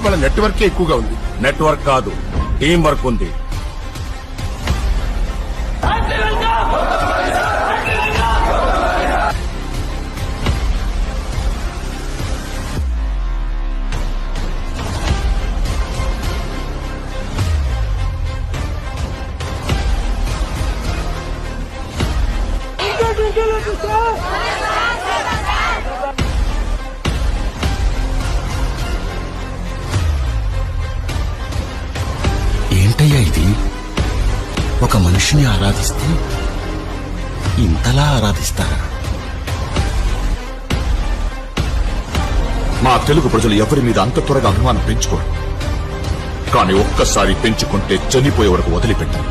వాళ్ళ నెట్వర్క్ ఎక్కువగా ఉంది. నెట్వర్క్ కాదు, టీం వర్క్ ఉంది. ఏంటయ్యా ఇది? ఒక మనిషిని ఆరాధిస్తే ఇంతలా ఆరాధిస్తారా? మా తెలుగు ప్రజలు ఎవరి మీద అంత త్వరగా అభిమానం పెంచుకోరు. కానీ ఒక్కసారి పెంచుకుంటే చనిపోయే వరకు వదిలిపెట్టారు.